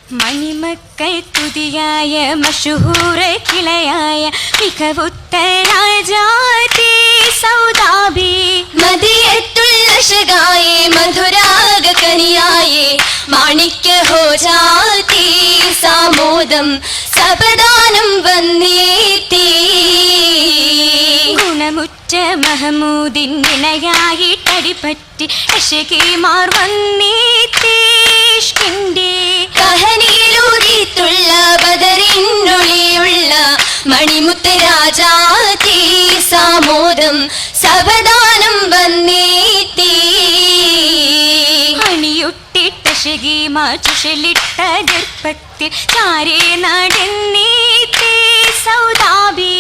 മണിമക്കൾ തുതിയായ മഷഹൂറ കിളയായ മികവുറ്റ രാജാതി സൗദാബി മദിയത്തുള്ള ശകായേ മധുരാഗ കനിയായേ മാണിക്യ ഹോ ജാതി സാമോദം സപദാനം വന്നേത്തി ഗുണമുറ്റ മഹമൂദിൻ ഇണയായിട്ടടിപറ്റി അശകിമാർ വന്നേത്തിഷ്കിൻ്റെ കഹനിയിലൂതിയിട്ടുള്ള ബദറിനുള്ളിയുള്ള മണിമുത്ത് രാജാതി സാമോദം സപദാനം വന്നേത്തി അണിയൊട്ടിട്ട ശകിമാർ ചുഷലിട്ട ഗർഭത്തിൽ ചാരേ നടന്നേത്തി സൗദാബി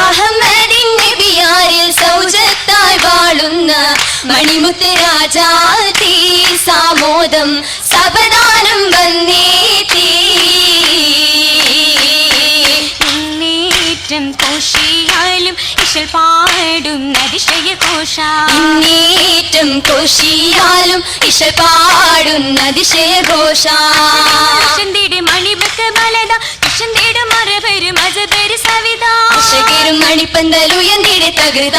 അഹമ്മദിൻ നബിയാരിൽ സൗജത്തായി വാഴുന്ന മണിമുത്ത് രാജാതി സാമോദം സപദാനം വന്നേത്തി ഇന്നേറ്റം കോശിയാലും ഇശൽ പാടും അതിശയഘോഷ ഇന്നേറ്റം കോശിയാലും ഇശൽ പാടും അതിശയഘോഷ കൃഷ്ണന്റെ മണിബക്ക ബലത കൃഷ്ണന്റെ മറവര് മജബര് സവിത അശകരും മണിപ്പന്തലുയർന്നിടെ തകൃത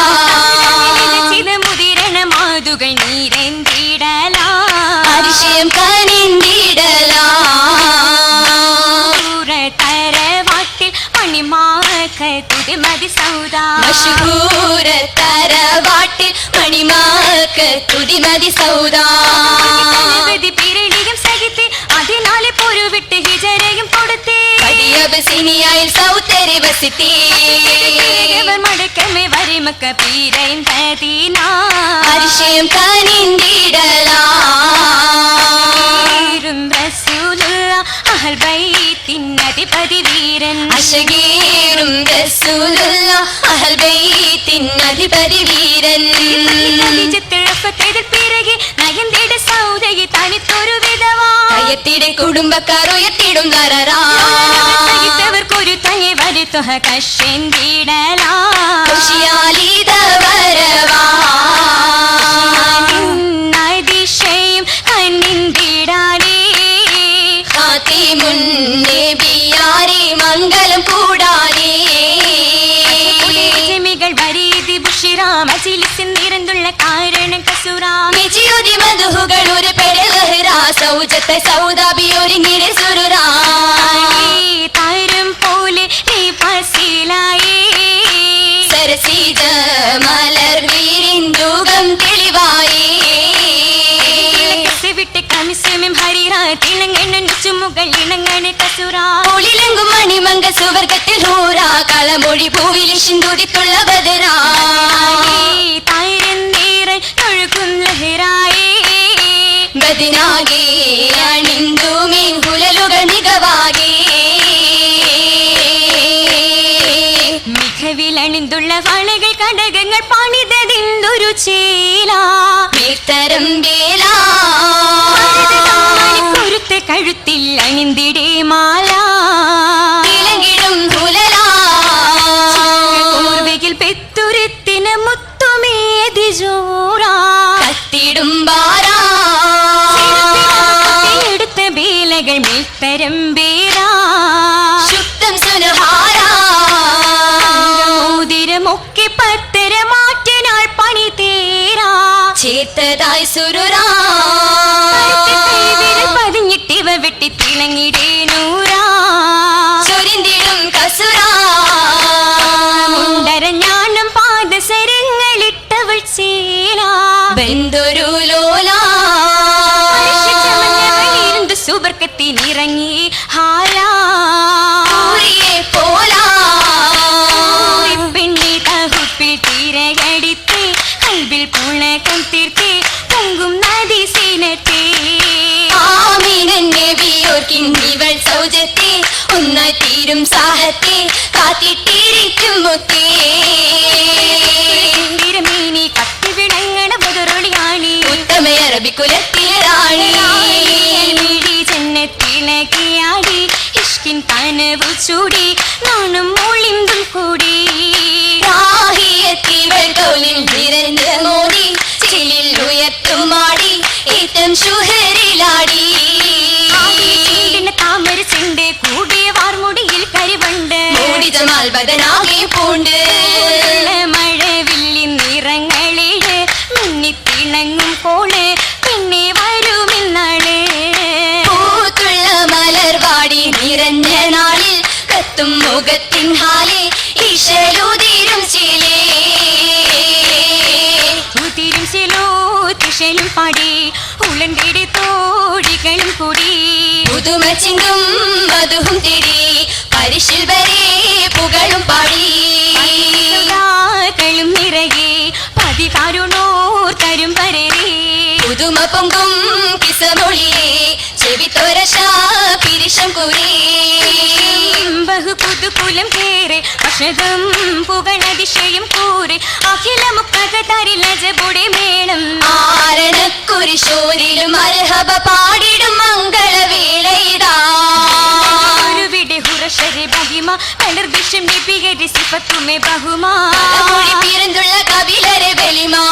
മുതിരണ മാതുകൾ നീരന്തിടല അതിശയം കനിന്തിടല തരവാട്ടിൽ മണിമാക്ക തുതിമതി സൗദ മഷഹൂര തരവാട്ടിൽ മണിമാക്ക തുതിമതി സൗദ പിരടിയും സഹിത്ത് അതിനാലെ പൊരുവിട്ട് ഹിജരയും കൊടുത്തേ സിനിയായിൽ സൗത്തരി വസിത്തേ മടക്കമേ വരിമക്ക പീരയും തദീന അതിശയം കനിന്തിടല അഹൽ ബൈത്തിൻ അധിപതി വീരൻ അശകീറും റസൂലുള്ള അഹൽ ബൈത്തിൻ അധിപതി വീരൻ പിറകെ നയന്തിട സൗദയെ തനിത്തൊരു വിധവാ കയത്തിടെ കുടുംബക്കാർ ഉയർത്തിടും വർക്കൊരു തങ്ങി വരുത്തുക കഷന്തിടലാ അതിശയം കന്നിന്തിടാനേ മുന്നേബിയാരെ മംഗളം കൂടാനേ ജമികൾ വരീതി ബുഷിറാം അജിലിസിൻ നിരന്തുള്ള കാരണം കസുറാം വിജയോതി മധുഹുകൾ ഒരു പെടലഹ്റാ സൗജത്തെ സൗദാബി ഒരുങ്ങിടെ സുരുറാ താരം പോലെ പസിലായേ സരസീജ മലർ വീരിന്ദുകം തെളിവായേ വിട്ട് കമിസമം ഹരിറാ തിളങ്ങണ ചുമുകൾ ഇണങ്ങണ കസുറാ ഒളിലെങ്കും മണിമങ്ക സുവർഗത്തിൽ ഹൂറാ കളമൊഴി ഭൂവിൽ സിന്ദൂരിത്തുള്ള ബദറാ താരം നേരൻ ഒഴുകും ലഹറായേ ബദിനാകെ അണിന്തു മീൻകുലലുകൾ മികവാകെ മികവിലണിന്തുള്ള വളകൾ കടകങ്ങൾ പണിതതിന്തൊരു ചേല മേത്തരം വേല കുരുത്ത കഴുത്തിൽ അണിന്തിടേ മാല ഇലങ്കിടും ഹുലലാ പൂർവയിൽ പെത്തുരുത്തിന് മുത്തുമേതി ജോറാ കത്തിടും ബാരാ എടുത്ത വേലകൾ മേൽത്തരം ബേരാ ശുദ്ധം സുനഹാരാ മോതിരമൊക്കെ പത്തര മാറ്റനാൾ പണി തേരാ ചേർത്തതായി സുരുരാ പതിഞ്ഞിട്ടിവ വെട്ടി തിളങ്ങിടേ നൂറാ ചൊരിന്തിടും കസുരാ മുണ്ടരഞ്ഞാണം പാദസരങ്ങളിട്ടവൾ ചേരാ ബന്ധുരു ലോലാ സുബർക്കത്തിനിറങ്ങി ഹാലാ പോലാ പെണ്ണി തഹുപ്പിൽ തിരയടിത്ത് കൽവിൽ പുളകം തീർത്ത് പൊങ്കും നദി സീനത്തെ ആമീനൻ നബിയോർക്കിന്നിവൾ സൗജത്തെ ഒന്നായി തീരും സാഹത്തെ കാത്തിട്ടിരിക്കും മുത്തേ തിരമീനി കത്തി വിളങ്ങണ ബദറൊളിയാണി ഉത്തമ അറബിക്കുലത്തിലെ റാണി ജന്നത്തിളകിയാടി ഇഷ്കിൻ കനവു ചൂടി നാണും ഒളിന്തും കൂടി രാഹിയത്തിവൾ കൗലിൽ നിരന്ത മോദി ചിലിൽ ഉയർത്തുമാടി ഏറ്റം ശുഹരിലാടി താമര സുഖത്തിൻ ഹാലേ ഇശലുതിരും ചിലേ ഉതിരും ചിലോ തിശലും പാടി ഉളന്തിടി തോടികളും കൂടി പുതുമ ചിന്തും മധുവും തേടി പരിശിൽ വരെ പുകളും പാടി ും നിറയെ പതികാരുണോർ തരും വരരെ പുതുമ പൊങ്കും കിസമൊളിയെ ചെവിത്തോരശ പിരിശം കുരേ ബഹു പുതുകുലം കേറെ അക്ഷതം പുകണതിശയം കൂറെ അഖിലമുക്കകതരിൽ നജബുടെ മേളം ആരണക്കുരിശോരിലും മർഹബ പാടിടും മംഗളവേളയിതാ ഒരുവിടെ ഹുറശരെ ബഹിമ പലർദിശം നിപികരി സിഫത്തുമെ ബഹുമാ മൊഴി പിറന്തുള്ള കപിലരെ ബലിമാ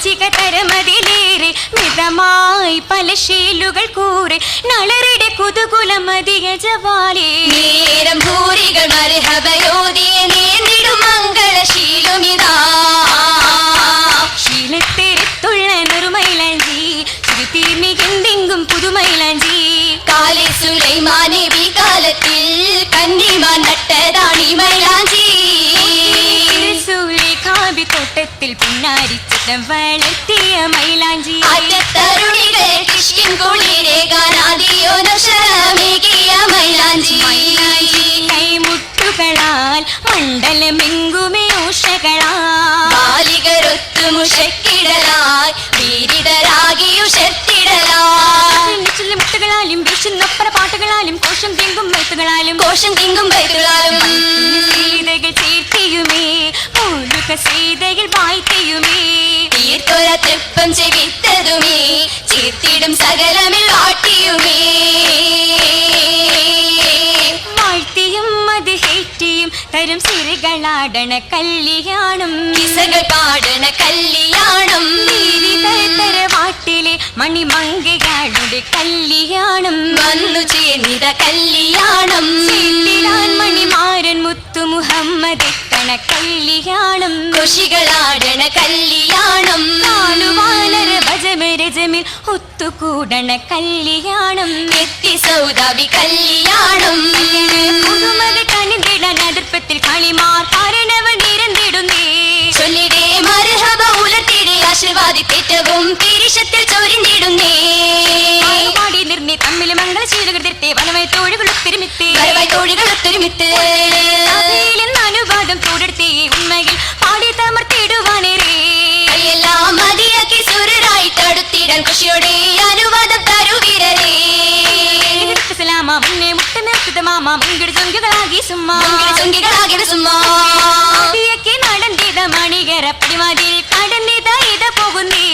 ചികതരമതിലേറെ മിതമായി പല ശീലുകൾ കൂറെ നളരുടെ കുതുകുലം അധിക ജവാലേ നേരം ഭൂരികൾ മർഹബയോദിയ നേർന്നിടും മംഗളശീലുമിതാ ശീലത്തെത്തുള്ള നെറുമൈലാഞ്ചി തിരുമികെന്തെങ്കും പുതുമൈലാഞ്ചി കാലേ സുലൈമാനെ കാലത്തിൽ കന്നിമാൻ നട്ടതാണി മൈലാഞ്ചി കാവി തോട്ടത്തിൽ പിന്നാരിച്ചിട്ടം വളർത്തിയ മൈലാഞ്ചി ആറ്റത്തരുണികൾ കിഷ്കിൻ കുളിരെ ഗാനാദിയോ നശമേകിയ മൈലാഞ്ചി കൈമുട്ടുകളാൽ മണ്ഡലമെങ്കുമേ ഉഷകളാൽ ബാലികരൊത്തു മുഷക്കിടലായി പീഡിതരാകിയുഷത്തിടലായി മുട്ടുകളാലും വീശുന്നൊപ്പര പാട്ടുകളാലും കോശം തിങ്കും വൈത്തുകളാലും കോശം തിങ്കും വൈത്തുകളാലും സീതകൾ ചേർത്തിയുമേ മുഴുക സീതകൾ വായ്ത്തയുമേ തീർത്തൊര തൃപ്പം ചെവിത്തതുമേ ചീർത്തിടും സകലമിൽ വാട്ടിയുമേ വാഴ്ത്തിയും അത് ഹേറ്റിയും തരും സിറികളാടണ കല്യാണം കിസകൾ പാടണ കല്യാണം തരവാട്ടിലെ മണിമങ്കകളുടെ കല്യാണം വന്നു ചേർന്നിത കല്യാണം മണിമാരൻ മുത്തു മുഹമ്മദ് എത്തണ കല്യാണം ഖുഷികളാടണ കല്യാണം നാലുവാനര ഭജമരജമിൽ ഒത്തുകൂടണ കല്യാണം എത്തി സൗദാബി കല്യാണം പുതുമത കണിതിടാൻ അതിർപ്പത്തിൽ കളിമാർ കാരണവ നിരന്നിടുന്നേ ചൊല്ലിടേ മർഹബ ഉലർത്തിടെ ആശീർവാദിത്തേറ്റവും പിരിശത്തിൽ ചൊരിഞ്ഞിടുന്നേ പാടി നിർമ്മി തമ്മിൽ മംഗളശീലുകൾ തീർത്തേ വനമായി തോഴുകൾ ഒത്തിരുമിത്തേ വരവായി തോഴികൾ ഒത്തൊരുമിത്ത് അനുവാദം തോടെടുത്തേ ഉണ്മയിൽ പാടി തമർത്തിടുവാനേരേ എല്ലാം മതിയാക്കി സുരരായിട്ട് അടുത്തിടാൻ ഖുഷിയോടെ അനുവാദം തരുവിരരേ സലാമ മുന്നേ മുട്ടമേർത്തത് മാമ മുൻകിട് ചൊങ്കികളാകി സുമ്മാ ചൊങ്കികളാകിട സുമ്മാ നടന്നിത മണികര പടിവാതിൽ കടന്നിത ഇത പോകുന്നേ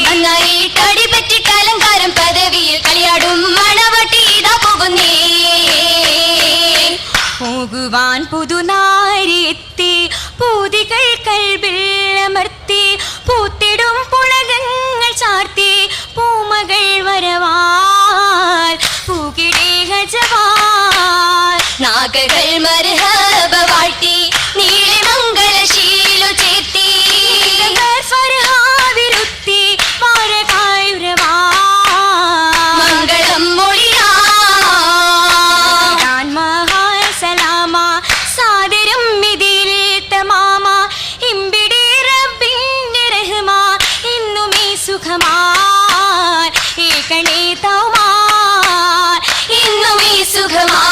നന്നായി കടിപറ്റി കലങ്കാരം പദവിയിൽ കളിയാടും മണവട്ടി ഇതാ പോകുന്നേ പോകുവാൻ പുതുനാരിയെത്തി പൂതികൾ കൽവിൽ അമർത്തി പൂത്തിടും പുളകങ്ങൾ ചാർത്തി പൂമകൾ വരവാൽ പൂകിടേ ഹജവാൽ നാഗകൾ മർഹബ വാഴ്ത്തി നീളെ മംഗളശീലു ചേർത്തി ഫർഹാവിരുത്തി മാരകായുരവാ മംഗളം മൊഴിയാ സലാമ സാദരം ഇതിൽ തമാമ ഇമ്പിടി റബ്ബിന്റെ റഹ്മ ഇന്നുമേ സുഖമാ ഏകണേ തൗമാ ഇന്നും ഈ സുഖമാ